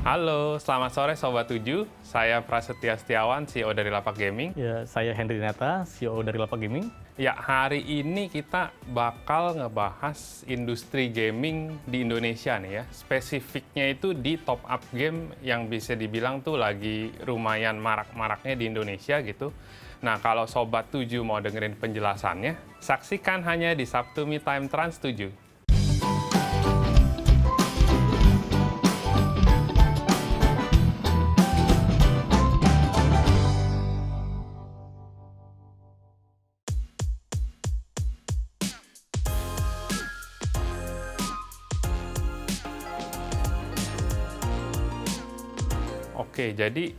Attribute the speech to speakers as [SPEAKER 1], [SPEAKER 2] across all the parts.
[SPEAKER 1] Halo, selamat sore Sobat 7. Saya Prasetya Setiawan, CEO dari Lapak Gaming.
[SPEAKER 2] Ya, saya Henry Nata, CEO dari Lapak Gaming.
[SPEAKER 1] Ya, hari ini kita bakal ngebahas industri gaming di Indonesia nih ya. Spesifiknya itu di top up game yang bisa dibilang tuh lagi lumayan marak-maraknya di Indonesia gitu. Nah, kalau Sobat 7 mau dengerin penjelasannya, saksikan hanya di Sabtu Me Time Trans 7. Oke, jadi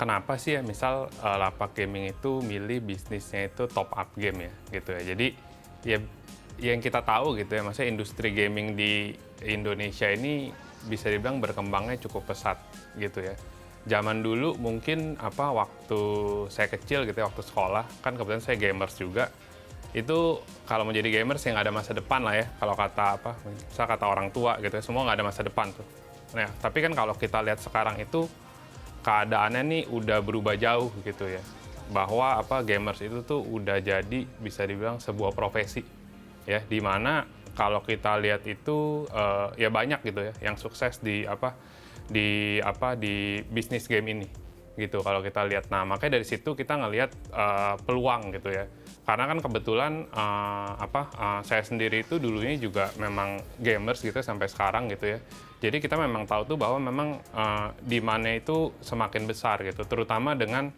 [SPEAKER 1] kenapa sih ya misal Lapak Gaming itu milih bisnisnya itu top up game ya gitu ya. Jadi ya yang kita tahu gitu ya, maksudnya industri gaming di Indonesia ini bisa dibilang berkembangnya cukup pesat gitu ya. Zaman dulu mungkin waktu saya kecil gitu ya, waktu sekolah, kan kebetulan saya gamers juga. Itu kalau mau jadi gamers ya nggak ada masa depan lah ya, kalau kata misal kata orang tua gitu ya, semua nggak ada masa depan tuh. Nah, tapi kan kalau kita lihat sekarang itu keadaannya nih udah berubah jauh gitu ya. Bahwa gamers itu tuh udah jadi bisa dibilang sebuah profesi ya, di mana kalau kita lihat itu ya banyak gitu ya yang sukses di bisnis game ini gitu kalau kita lihat. Nah, makanya dari situ kita ngelihat peluang gitu ya. Karena kan kebetulan saya sendiri itu dulunya juga memang gamers gitu sampai sekarang gitu ya. Jadi kita memang tahu tuh bahwa memang demand-nya itu semakin besar gitu, terutama dengan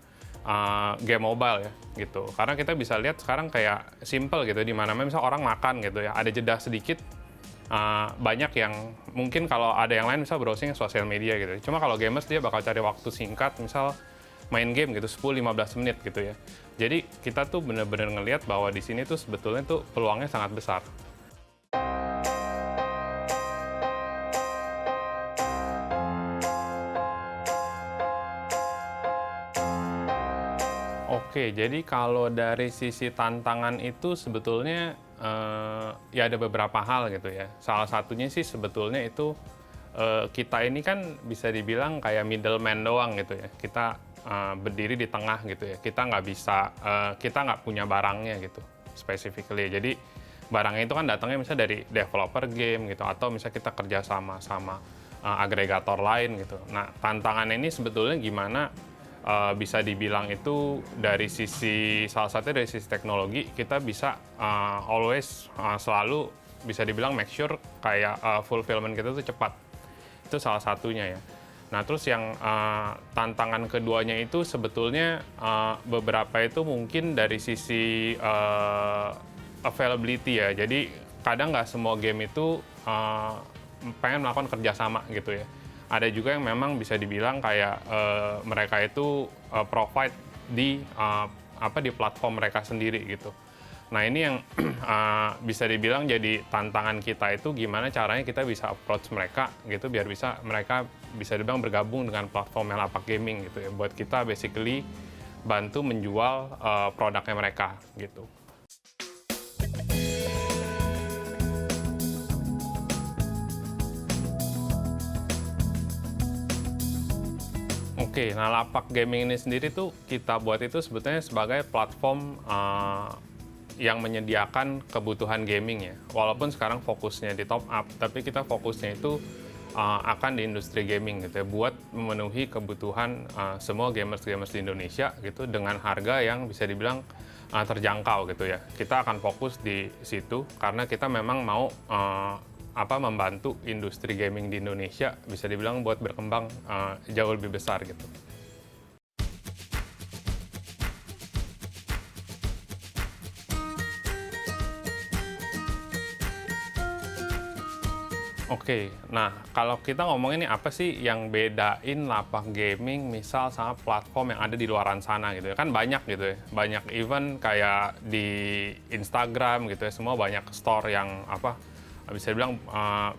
[SPEAKER 1] game mobile ya gitu. Karena kita bisa lihat sekarang kayak simple gitu, di mana misal orang makan gitu ya, ada jeda sedikit, banyak yang mungkin kalau ada yang lain misal browsing sosial media gitu. Cuma kalau gamers dia bakal cari waktu singkat, misal main game gitu 10-15 menit gitu ya. Jadi kita tuh bener-bener ngelihat bahwa di sini tuh sebetulnya tuh peluangnya sangat besar. Oke, jadi kalau dari sisi tantangan itu sebetulnya ya ada beberapa hal gitu ya. Salah satunya sih sebetulnya itu kita ini kan bisa dibilang kayak middleman doang gitu ya. Kita berdiri di tengah gitu ya. Kita nggak bisa, kita nggak punya barangnya gitu, specifically. Jadi barangnya itu kan datangnya misalnya dari developer game gitu, atau misalnya kita kerja sama agregator lain gitu. Nah, tantangannya ini sebetulnya gimana bisa dibilang itu dari sisi, salah satunya dari sisi teknologi, kita bisa always selalu bisa dibilang make sure kayak fulfillment kita tuh cepat. Itu salah satunya ya. Nah, terus yang tantangan keduanya itu sebetulnya beberapa itu mungkin dari sisi availability ya. Jadi kadang nggak semua game itu pengen melakukan kerjasama gitu ya. Ada juga yang memang bisa dibilang kayak mereka itu provide di platform mereka sendiri gitu. Nah, ini yang bisa dibilang jadi tantangan kita itu gimana caranya kita bisa approach mereka gitu biar bisa mereka bisa dibilang bergabung dengan platform Lapak Gaming gitu ya, buat kita basically bantu menjual produknya mereka gitu. Oke, nah Lapak Gaming ini sendiri tuh kita buat itu sebetulnya sebagai platform yang menyediakan kebutuhan gaming ya. Walaupun sekarang fokusnya di top up, tapi kita fokusnya itu akan di industri gaming gitu ya, buat memenuhi kebutuhan semua gamers-gamers di Indonesia gitu dengan harga yang bisa dibilang terjangkau gitu ya. Kita akan fokus di situ karena kita memang mau membantu industri gaming di Indonesia bisa dibilang buat berkembang jauh lebih besar gitu. Oke, nah kalau kita ngomongin nih apa sih yang bedain Lapak Gaming misal sama platform yang ada di luaran sana gitu ya. Kan banyak gitu ya, banyak event kayak di Instagram gitu ya, semua banyak store yang bisa dibilang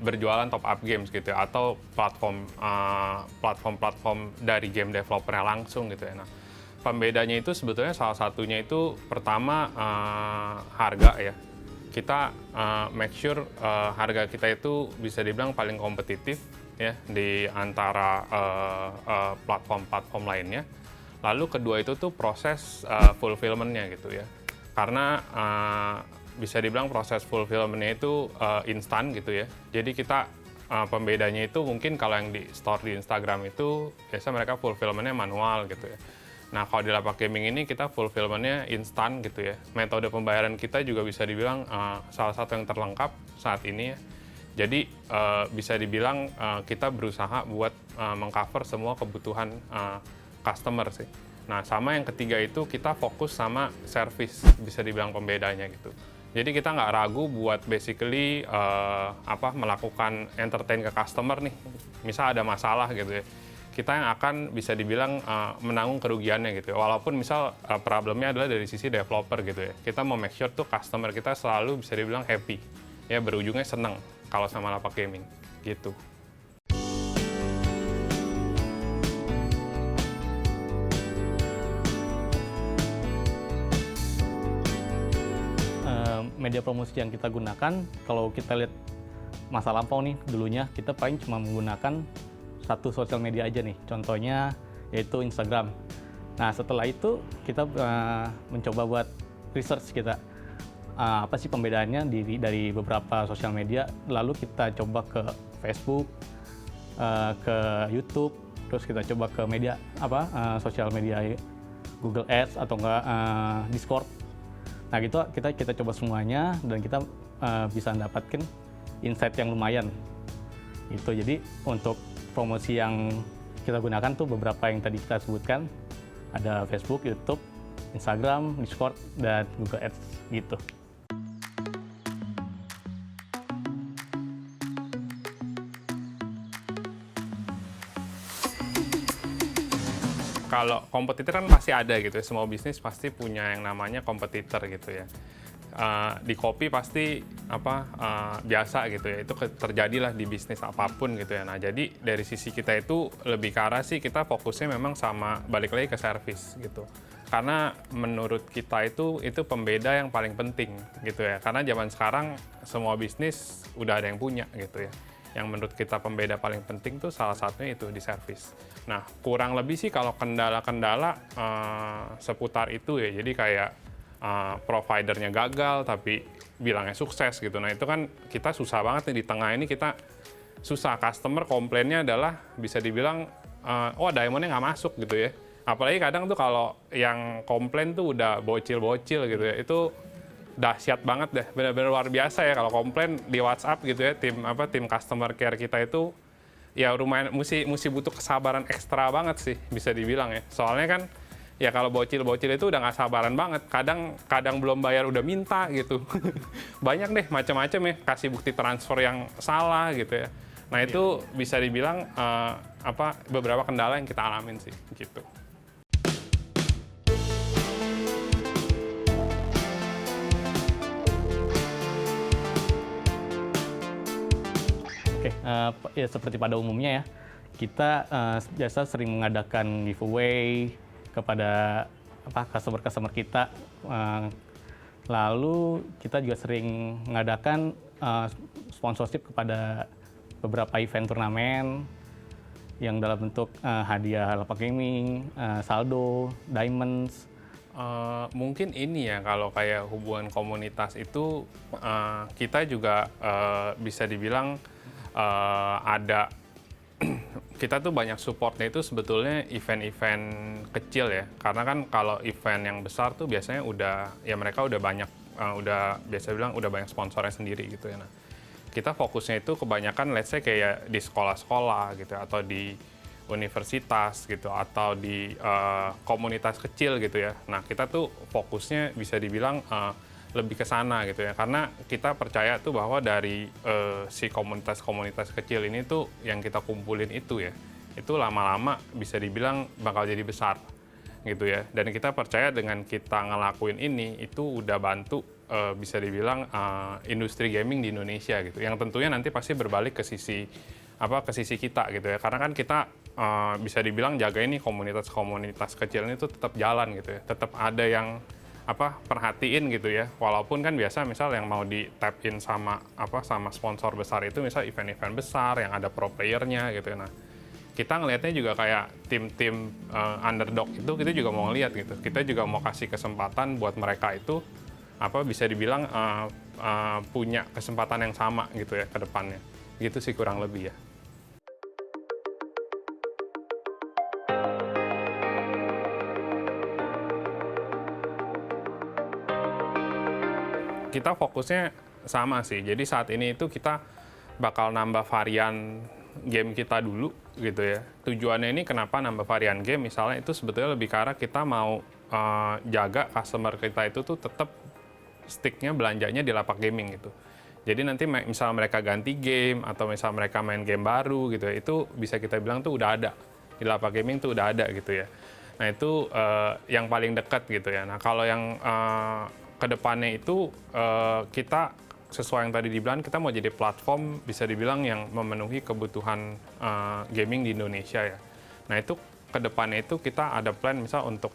[SPEAKER 1] berjualan top up games gitu ya, atau platform dari game developernya langsung gitu ya. Nah, pembedanya itu sebetulnya salah satunya itu pertama harga ya. Kita make sure harga kita itu bisa dibilang paling kompetitif ya di antara platform-platform lainnya. Lalu kedua itu tuh proses fulfillment-nya gitu ya. Karena bisa dibilang proses fulfillment-nya itu instan gitu ya. Jadi kita pembedanya itu mungkin kalau yang di store di Instagram itu biasa mereka fulfillment-nya manual gitu ya. Nah, kalau di Lapak Gaming ini kita fulfillment-nya instan gitu ya. Metode pembayaran kita juga bisa dibilang salah satu yang terlengkap saat ini ya. Jadi bisa dibilang kita berusaha buat mengcover semua kebutuhan customer sih. Nah, sama yang ketiga itu kita fokus sama service, bisa dibilang pembedanya gitu. Jadi kita nggak ragu buat basically melakukan entertain ke customer nih. Misal ada masalah gitu ya. Kita yang akan bisa dibilang menanggung kerugiannya gitu ya. Walaupun misal problemnya adalah dari sisi developer gitu ya. Kita mau make sure tuh customer kita selalu bisa dibilang happy. Ya berujungnya seneng kalau sama Lapak Gaming gitu.
[SPEAKER 2] Media promosi yang kita gunakan, kalau kita lihat masa lampau nih, dulunya kita paling cuma menggunakan satu sosial media aja nih, contohnya yaitu Instagram. Nah, setelah itu kita mencoba buat research kita, apa sih pembedaannya dari beberapa sosial media, lalu kita coba ke Facebook, ke YouTube, terus kita coba ke media sosial media Google Ads atau enggak Discord. Nah, gitu kita coba semuanya dan kita bisa mendapatkan insight yang lumayan. Itu jadi untuk promosi yang kita gunakan tuh beberapa yang tadi kita sebutkan, ada Facebook, YouTube, Instagram, Discord, dan Google Ads gitu.
[SPEAKER 1] Kalau kompetitor kan pasti ada gitu ya, semua bisnis pasti punya yang namanya kompetitor gitu ya. Di kopi pasti biasa gitu ya, itu terjadilah di bisnis apapun gitu ya. Nah, jadi dari sisi kita itu lebih ke arah sih kita fokusnya memang sama balik lagi ke service gitu. Karena menurut kita itu pembeda yang paling penting gitu ya. Karena zaman sekarang semua bisnis udah ada yang punya gitu ya. Yang menurut kita pembeda paling penting tuh salah satunya itu di service. Nah, kurang lebih sih kalau kendala-kendala seputar itu ya. Jadi kayak providernya gagal tapi bilangnya sukses gitu. Nah, itu kan kita susah banget nih di tengah ini, kita susah. Customer komplainnya adalah bisa dibilang diamondnya nggak masuk gitu ya. Apalagi kadang tuh kalau yang komplain tuh udah bocil-bocil gitu ya. Itu dahsyat banget deh, benar-benar luar biasa ya kalau komplain di WhatsApp gitu ya, tim customer care kita itu ya lumayan mesti butuh kesabaran ekstra banget sih bisa dibilang ya. Soalnya kan ya kalau bocil-bocil itu udah nggak sabaran banget, kadang belum bayar udah minta gitu. Banyak deh macam-macam ya, kasih bukti transfer yang salah gitu ya. Nah, itu bisa dibilang beberapa kendala yang kita alamin sih gitu.
[SPEAKER 2] Oke, ya seperti pada umumnya ya, kita biasa sering mengadakan giveaway kepada customer kita. Lalu kita juga sering mengadakan sponsorship kepada beberapa event turnamen yang dalam bentuk hadiah Lapak Gaming, saldo, diamonds.
[SPEAKER 1] Mungkin ini ya, kalau kayak hubungan komunitas itu kita juga bisa dibilang ada kita tuh banyak supportnya itu sebetulnya event-event kecil ya, karena kan kalau event yang besar tuh biasanya mereka udah banyak biasa bilang udah banyak sponsornya sendiri gitu ya. Nah, kita fokusnya itu kebanyakan let's say kayak di sekolah-sekolah gitu atau di universitas gitu atau di komunitas kecil gitu ya. Nah, kita tuh fokusnya bisa dibilang lebih ke sana gitu ya, karena kita percaya tuh bahwa dari si komunitas-komunitas kecil ini tuh yang kita kumpulin itu lama-lama bisa dibilang bakal jadi besar gitu ya. Dan kita percaya dengan kita ngelakuin ini itu udah bantu bisa dibilang industri gaming di Indonesia gitu, yang tentunya nanti pasti berbalik ke sisi kita gitu ya, karena kan kita bisa dibilang jaga ini komunitas-komunitas kecil ini tuh tetap jalan gitu ya, tetap ada yang perhatiin gitu ya. Walaupun kan biasa misal yang mau di tap in sama sponsor besar itu misal event-event besar yang ada pro playernya gitu. Nah, kita ngelihatnya juga kayak tim-tim underdog itu kita juga mau ngelihat gitu. Kita juga mau kasih kesempatan buat mereka itu bisa dibilang punya kesempatan yang sama gitu ya ke depannya. Gitu sih kurang lebih ya. Kita fokusnya sama sih. Jadi saat ini itu kita bakal nambah varian game kita dulu gitu ya. Tujuannya ini kenapa nambah varian game? Misalnya itu sebetulnya lebih ke arah kita mau jaga customer kita itu tuh tetap sticknya belanjanya di lapak gaming gitu. Jadi nanti misal mereka ganti game atau misal mereka main game baru gitu ya, itu bisa kita bilang tuh udah ada di lapak gaming tuh udah ada gitu ya. Nah itu yang paling dekat gitu ya. Nah kalau yang kedepannya itu kita sesuai yang tadi dibilang kita mau jadi platform bisa dibilang yang memenuhi kebutuhan gaming di Indonesia ya. Nah itu kedepannya itu kita ada plan misal untuk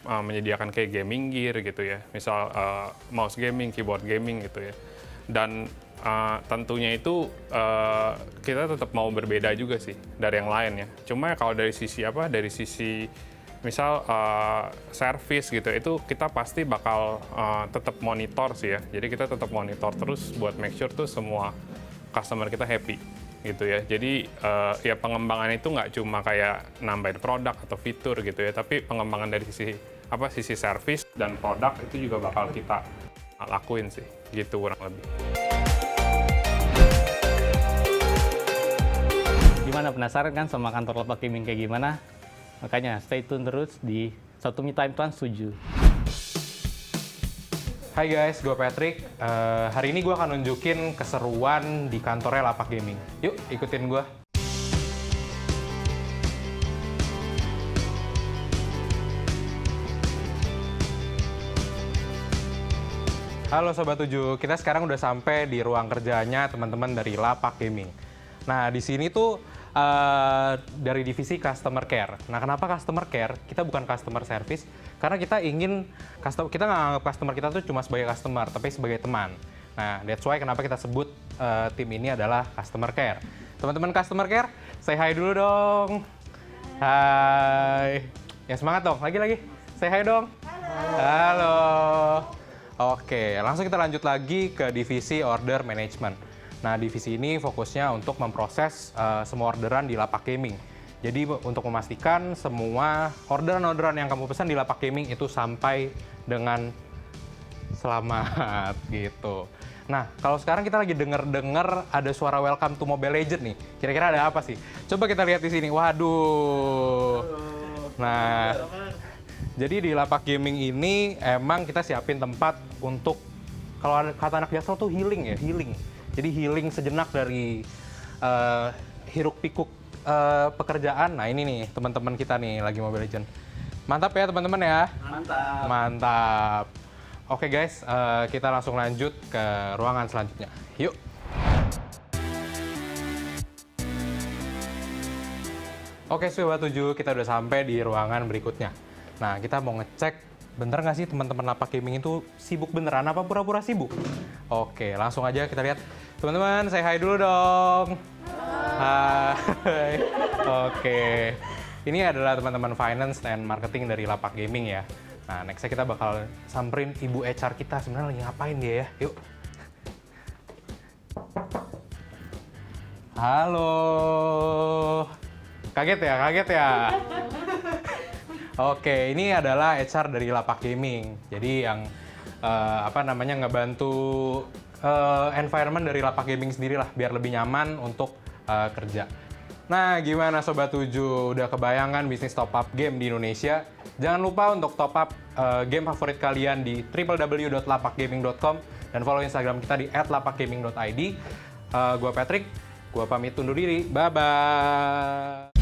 [SPEAKER 1] menyediakan kayak gaming gear gitu ya, misal mouse gaming, keyboard gaming gitu ya. Dan tentunya itu kita tetap mau berbeda juga sih dari yang lain ya. Cuma kalau dari sisi dari sisi misal service gitu, itu kita pasti bakal tetap monitor sih ya. Jadi kita tetap monitor terus buat make sure tuh semua customer kita happy gitu ya. Jadi ya pengembangan itu nggak cuma kayak nambahin produk atau fitur gitu ya, tapi pengembangan dari sisi service dan produk itu juga bakal kita lakuin sih, gitu kurang lebih.
[SPEAKER 2] Gimana, penasaran kan sama kantor lapak gaming kayak gimana? Makanya stay tune terus di Satu Mi Time Trans 7.
[SPEAKER 3] Hai guys, gue Patrick. Hari ini gue akan nunjukin keseruan di kantornya Lapak Gaming. Yuk, ikutin gue. Halo Sobat 7, kita sekarang udah sampai di ruang kerjanya teman-teman dari Lapak Gaming. Nah, di sini tuh dari divisi Customer Care. Nah, kenapa Customer Care? Kita bukan Customer Service, karena kita kita nggak anggap customer kita tuh cuma sebagai customer, tapi sebagai teman. Nah, that's why kenapa kita sebut tim ini adalah Customer Care. Teman-teman Customer Care, say hi dulu dong. Hai. Ya semangat dong, lagi-lagi. Say hi dong. Halo. Oke, langsung kita lanjut lagi ke divisi Order Management. Nah, divisi ini fokusnya untuk memproses semua orderan di Lapak Gaming. Jadi untuk memastikan semua orderan-orderan yang kamu pesan di Lapak Gaming itu sampai dengan selamat gitu. Nah, kalau sekarang kita lagi denger ada suara Welcome to Mobile Legends nih. Kira-kira ada apa sih? Coba kita lihat di sini. Waduh. Nah, jadi di Lapak Gaming ini emang kita siapin tempat untuk, kalau kata anak Jaksel tuh healing ya, healing. Jadi healing sejenak dari hiruk pikuk pekerjaan. Nah ini nih teman-teman kita nih lagi Mobile Legends. Mantap ya teman-teman ya?
[SPEAKER 2] Mantap.
[SPEAKER 3] Mantap. Oke guys, kita langsung lanjut ke ruangan selanjutnya. Yuk. Oke Sobat 7, kita udah sampai di ruangan berikutnya. Nah, kita mau ngecek bener nggak sih teman-teman Lapak Gaming itu sibuk beneran apa pura-pura sibuk? Oke, langsung aja kita lihat. Teman-teman, say hi dulu dong. Hai. Oke. Ini adalah teman-teman finance dan marketing dari Lapak Gaming ya. Nah, nextnya kita bakal samperin ibu HR kita. Sebenarnya lagi ngapain dia ya? Yuk. Halo. Kaget ya? Kaget ya? Oke, ini adalah HR dari Lapak Gaming. Jadi yang ngebantu environment dari Lapak Gaming sendiri lah, biar lebih nyaman untuk kerja. Nah, gimana Sobat 7? Udah kebayangan bisnis top up game di Indonesia? Jangan lupa untuk top up game favorit kalian di www.lapakgaming.com dan follow Instagram kita di @lapakgaming.id. Gua Patrick, gua pamit undur diri. Bye-bye!